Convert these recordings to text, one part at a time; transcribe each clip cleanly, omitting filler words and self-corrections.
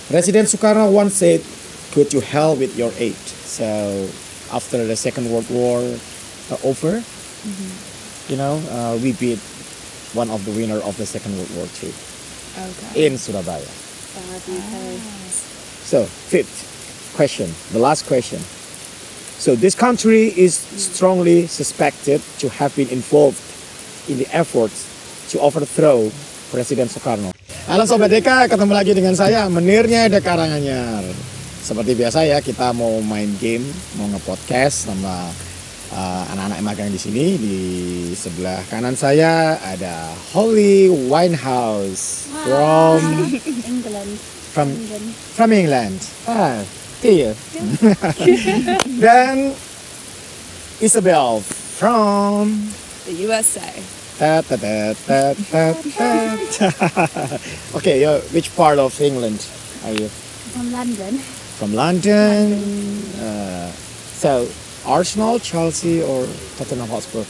President Soekarno once said, "Go to hell with your aid." So after the Second World War over, we beat one of the winner of the Second World War too in Surabaya. So fifth question, the last question. So this country is strongly suspected to have been involved in the efforts to overthrow Presiden Soekarno. Halo Sobat Deka, ketemu lagi dengan saya Menirnya The Karanganjar. Seperti biasa ya, kita mau main game, mau nge-podcast sama anak-anak magang di sini. Di sebelah kanan saya ada Holly Winehouse from England. From England. Iya. Dan Isabel from The USA. Okay, which part of England are you? From London. From London. So Arsenal, Chelsea, or Tottenham Hotspur?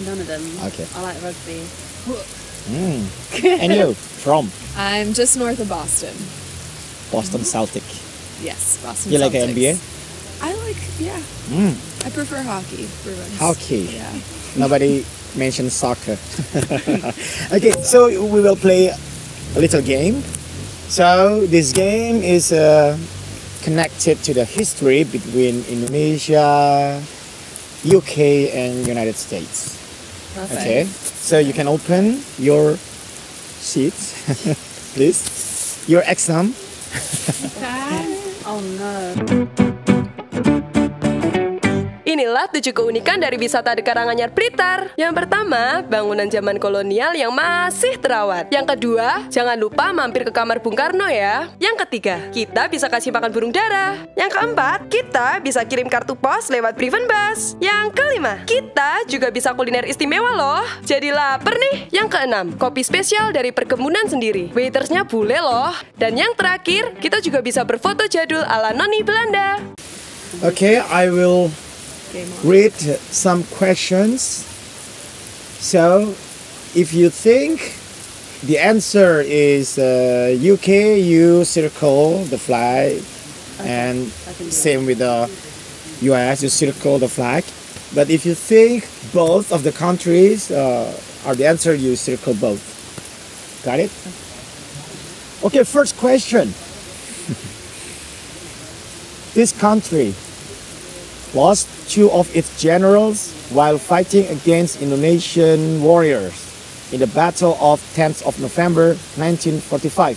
None of them. Okay. I like rugby. And you from? I'm just north of Boston. Boston Celtic. Yes, Boston You like Celtics. NBA? I like, yeah. I prefer hockey. Hockey. Yeah. Nobody mentioned soccer. Okay, so we will play a little game. So this game is connected to the history between Indonesia, UK, and United States. Perfect. Okay, so you can open your sheets, please. Your exam. Oh no. Inilah 7 keunikan dari wisata di Karanganjar Blitar. Yang pertama, bangunan zaman kolonial yang masih terawat. Yang kedua, jangan lupa mampir ke kamar Bung Karno ya. Yang ketiga, kita bisa kasih makan burung dara. Yang keempat, kita bisa kirim kartu pos lewat Priven Bus. Yang kelima, kita juga bisa kuliner istimewa loh. Jadi lapar nih. Yang keenam, kopi spesial dari perkebunan sendiri. Waitersnya bule loh. Dan yang terakhir, kita juga bisa berfoto jadul ala noni Belanda. Okay, I will read some questions. So, if you think the answer is UK, you circle the flag, and same with the US, you circle the flag. But if you think both of the countries are the answer, you circle both. Got it? Okay, first question. This country lost 2 of its generals while fighting against Indonesian warriors in the Battle of 10th of November 1945.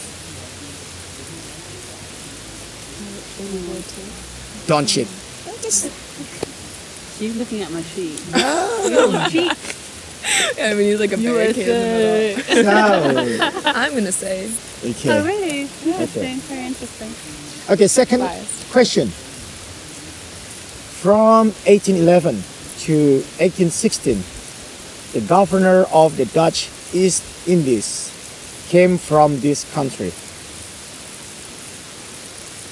Don't cheat. You looking at my sheet? I mean, he's like a barricade in the middle. So, I'm gonna say. okay. Oh really? Interesting. Okay. Very interesting. Okay, second question. From 1811 to 1816, the governor of the Dutch East Indies came from this country.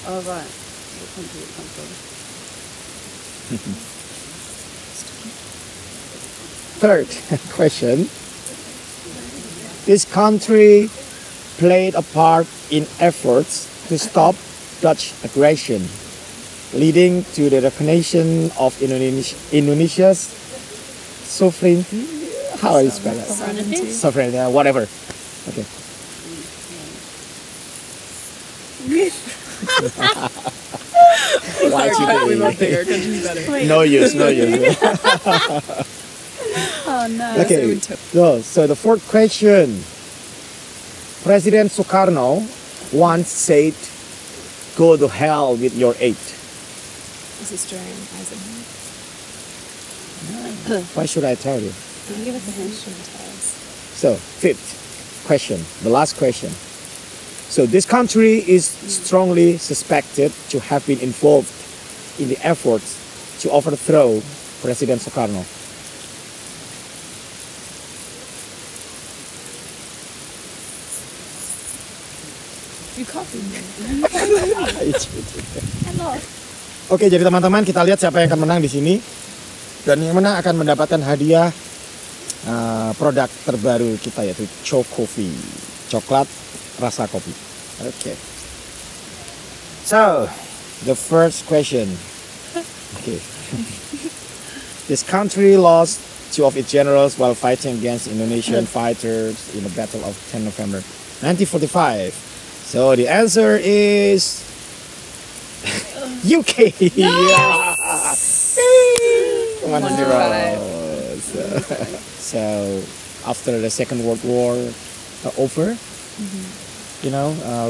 Oh right. What country it come from? Third question. This country played a part in efforts to stop Dutch aggression, leading to the recognition of Indonesia's sovereignty. How do you spell that? Sovereignty. Sovereignty, whatever. Okay. Why We both think you our country's better. No use, no use. Oh no. Okay, so the fourth question. President Soekarno once said, "Go to hell with your aid." This is during Eisenhower. Why should I tell you? Can you give us a hint? Tell us. So, fifth question, the last question. So this country is strongly suspected to have been involved in the efforts to overthrow President Soekarno. You copied me. Oke, jadi teman-teman kita lihat siapa yang akan menang di sini. Dan yang menang akan mendapatkan hadiah produk terbaru kita yaitu Coffee, coklat rasa kopi. Oke. So, the first question. Okay. This country lost two of its generals while fighting against Indonesian fighters in the Battle of 10 November 1945. So the answer is UK. Yes! 1-0. So after the Second World War over,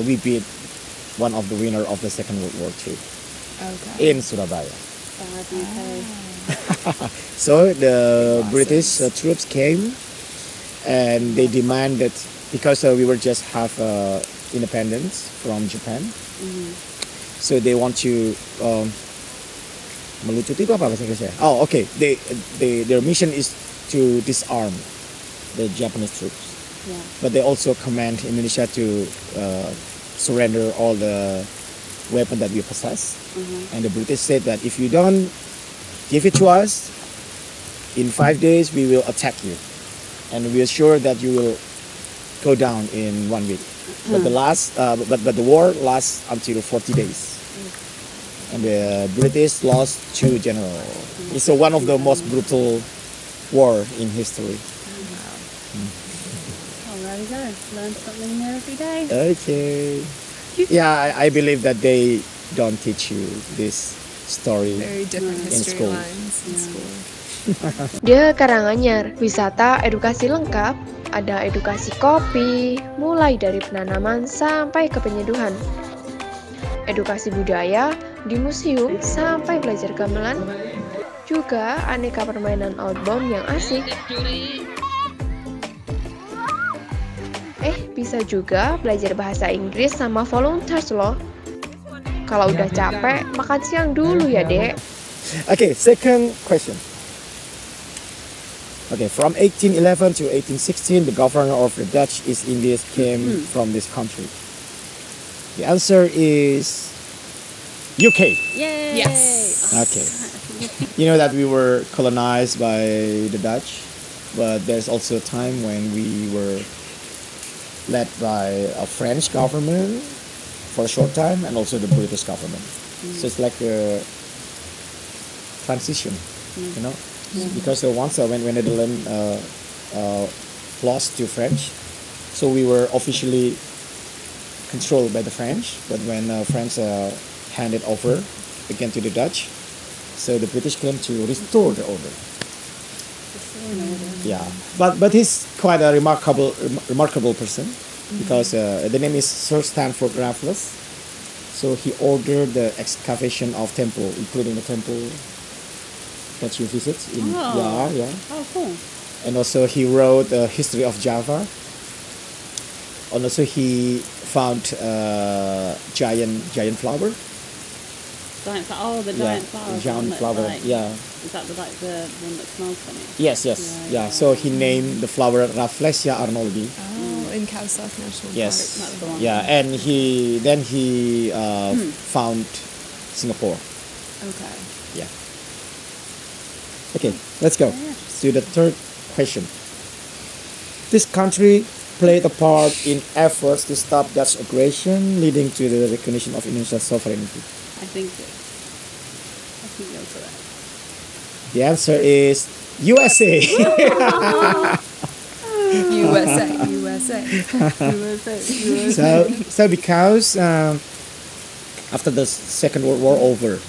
we beat one of the winner of the Second World War too. Okay. In Surabaya. Bad UK. So the Awesome. British troops came and they demanded, because we were just have independence from Japan, so they want to melucut itu apa bahasa Inggrisnya? Oh, okay. Their mission is to disarm the Japanese troops, Yeah. but they also command Indonesia to surrender all the weapon that we possess. And the British said that if you don't give it to us, in 5 days we will attack you, and we are sure that you will go down in 1 week. But the war lasts until 40 days, and the British lost 2 generals. It's one of the most brutal war in history. Oh, there we go. Learn something new every day. Okay. Yeah, I believe that they don't teach you this story. Very different In history school. lines in school. Dia Karanganyar, wisata edukasi lengkap, ada edukasi kopi, mulai dari penanaman sampai ke penyeduhan. Edukasi budaya, di museum sampai belajar gamelan, juga aneka permainan outbound yang asik. Bisa juga belajar bahasa Inggris sama volunteers loh. Kalau udah capek, makan siang dulu ya, Dek. Okay, second question. Okay, from 1811 to 1816, the governor of the Dutch East Indies came from this country. The answer is UK. Yay! Yes. Okay. You know that we were colonized by the Dutch, but there's also a time when we were led by a French government for a short time, and also the British government. So it's like a transition, because once when Netherlands lost to French, so we were officially controlled by the French. But when France handed over again to the Dutch, so the British came to restore the order. Yeah, but he's quite a remarkable person, because the name is Sir Stanford Raffles. So he ordered the excavation of temple, including the temple that you visit. Yeah. Oh, cool. And also he wrote the history of Java. And also he found giant flower. Giant flower. Oh, the giant flower. Giant flower. Yeah. Is that the one that smells funny? Yes. Yeah. So he named the flower Rafflesia arnoldi. Oh, in South National Yes. That's the one. Yeah, and he found Singapore. Okay. Yeah. Okay, let's go to the third question. This country played a part in efforts to stop Dutch aggression, leading to the recognition of Indonesia's sovereignty. I think you're correct. The answer is USA. USA. So because after the Second World War over,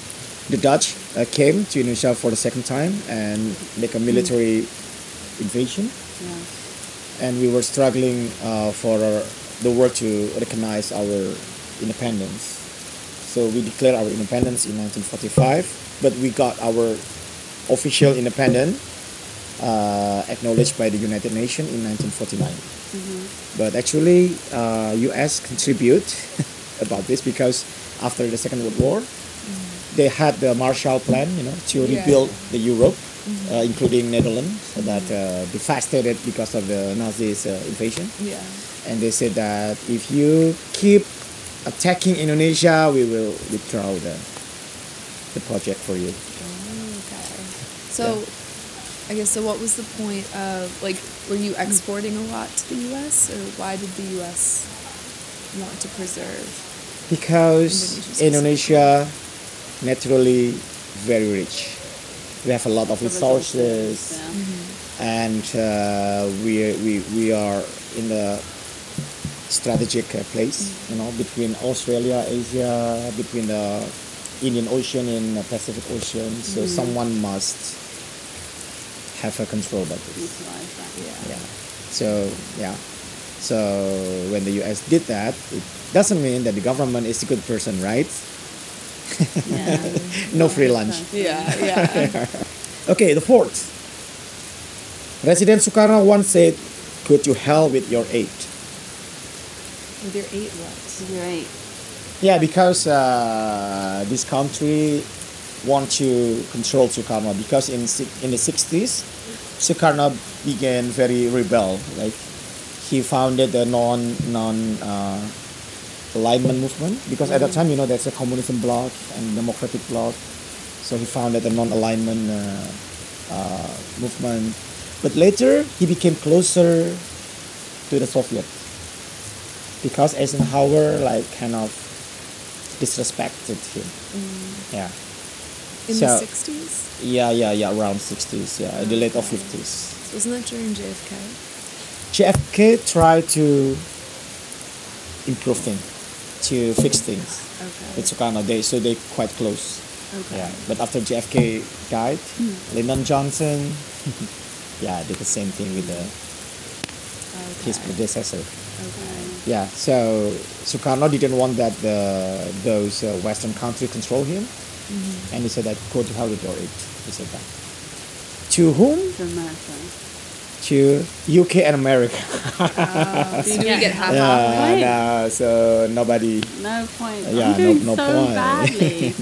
the Dutch came to Indonesia for the second time and make a military invasion, and we were struggling for the world to recognize our independence. So we declared our independence in 1945, but we got our official independence acknowledged by the United Nations in 1949. But actually, U.S. contribute about this, because after the Second World War, they had the Marshall Plan, to rebuild the Europe, including Netherlands, that devastated because of the Nazis' invasion. Yeah. And they said that if you keep attacking Indonesia, we will withdraw the project for you. Okay. So, I guess, so what was the point of, were you exporting a lot to the U.S., or why did the U.S. want to preserve Because Indonesia naturally very rich. We have a lot of resources, and we are in the strategic place, you know, between Australia, Asia, between the Indian Ocean and the Pacific Ocean. So someone must have a control about this. So when the US did that, it doesn't mean that the government is a good person, right? No free lunch. Okay, the fourth. President Sukarno once said, "Go to hell with your aid." With your 8 what? Right. Yeah, because this country want to control Sukarno, because in the 60s, Sukarno began very rebel. Like he founded the non-alignment movement, because at that time, you know, there's a communism bloc and democratic bloc. So he founded the non-alignment movement. But later, he became closer to the Soviet, because Eisenhower like kind of disrespected him. Yeah. In the 60s? Yeah, around 60s, in the late of 50s. Wasn't that during JFK? JFK tried to improve things, to fix things with Sukarno. So they quite close. Yeah, but after JFK died, Lyndon Johnson, did the same thing with his predecessor. Yeah, so Sukarno didn't want that those Western countries control him, and he said that go to hell with your aid. He said that. To whom? To America. To UK and America. Did we get half no, so nobody. No point. Yeah, I'm doing no so point. badly.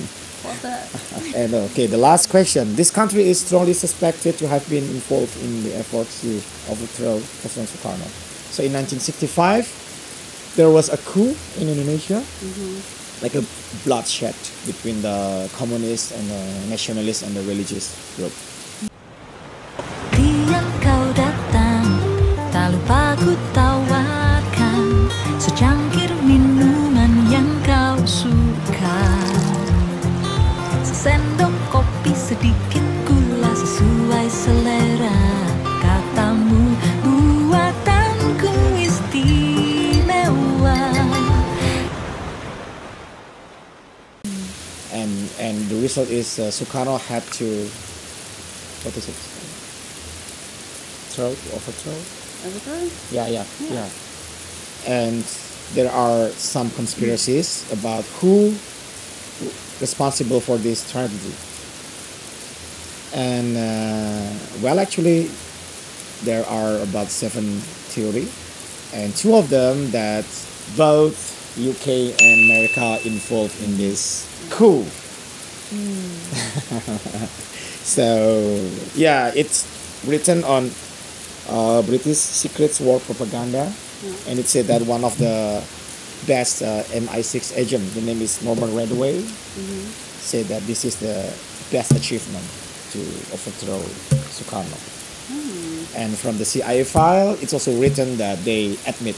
What's that? And okay, the last question. This country is strongly suspected to have been involved in the efforts to overthrow President Sukarno. So in 1965, there was a coup in Indonesia, like a bloodshed between the communists and the nationalists and the religious group. Diam kau datang, tak lupa ku tawarkan secangkir minuman yang kau suka. Sendok kopi sedikit gula sesuai selera. Katamu buatanku istimewa. And the result is Sukarno had to, what is it? Overthrow? Yeah. And there are some conspiracies about who responsible for this tragedy. And actually there are about 7 theories, and 2 of them that both UK and America involved in this coup. So it's written on British Secret War propaganda, and it said that one of the best MI6 agent, the name is Norman Redway, said that this is the best achievement to overthrow Sukarno. And from the CIA file, it's also written that they admit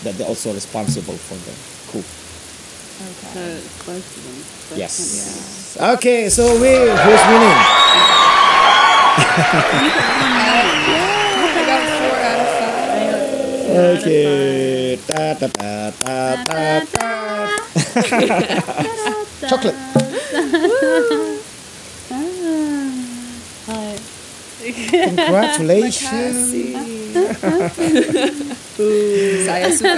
that they're also responsible for the coup. So it's both of them. Yes. Okay, so who's winning? I got 4 out of 5. Okay. Chocolate. Congratulations. Saya suka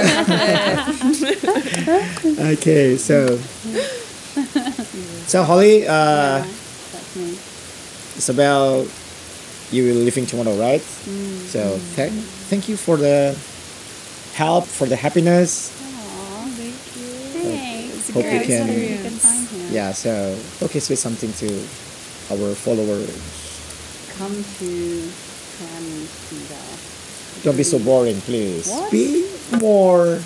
Okay, so Holly, That's me. Isabel, you will leaving tomorrow, right? So thank you for the help, for the happiness. Aw, thank you. Thanks. Hope you can. You can find him. Yeah. So say something to our followers. Come to Karanganjar. Don't be so boring, please. What? Be more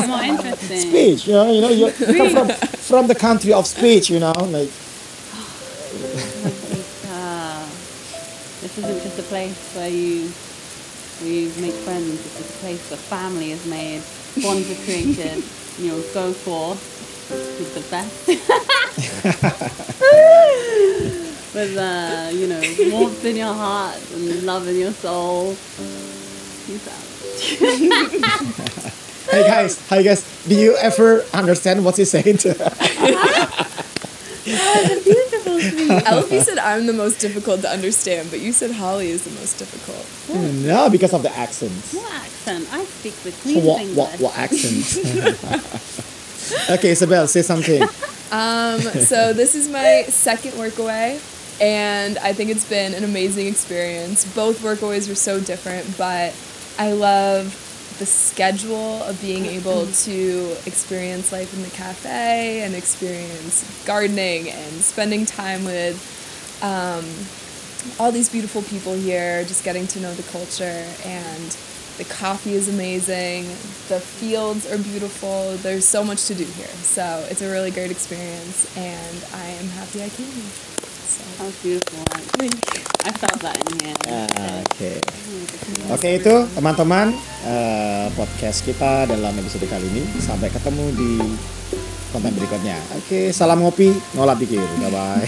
More interesting. speech. You know, you come from the country of speech. You know, like. This isn't just a place where you make friends. This is a place where family is made. bonds are created, go for with the best. With warmth in your heart and love in your soul. Peace out. Hi guys, do you ever understand what he's saying? Beautiful speech. Elfie said I'm the most difficult to understand, but you said Holly is the most difficult. No, because of the accent. What accent? I speak the clean English. What accent? Okay, Isabel, say something. So this is my second workaway, and I think it's been an amazing experience. Both workaways were so different, but I love the schedule of being able to experience life in the cafe and experience gardening and spending time with all these beautiful people here, just getting to know the culture. And the coffee is amazing, the fields are beautiful, there's so much to do here. So it's a really great experience, and I am happy I came here. So. That was beautiful. I felt that in here. Oke, itu teman-teman podcast kita dalam episode kali ini. Sampai ketemu di konten berikutnya. Oke, salam ngopi, ngolah pikir. Bye bye.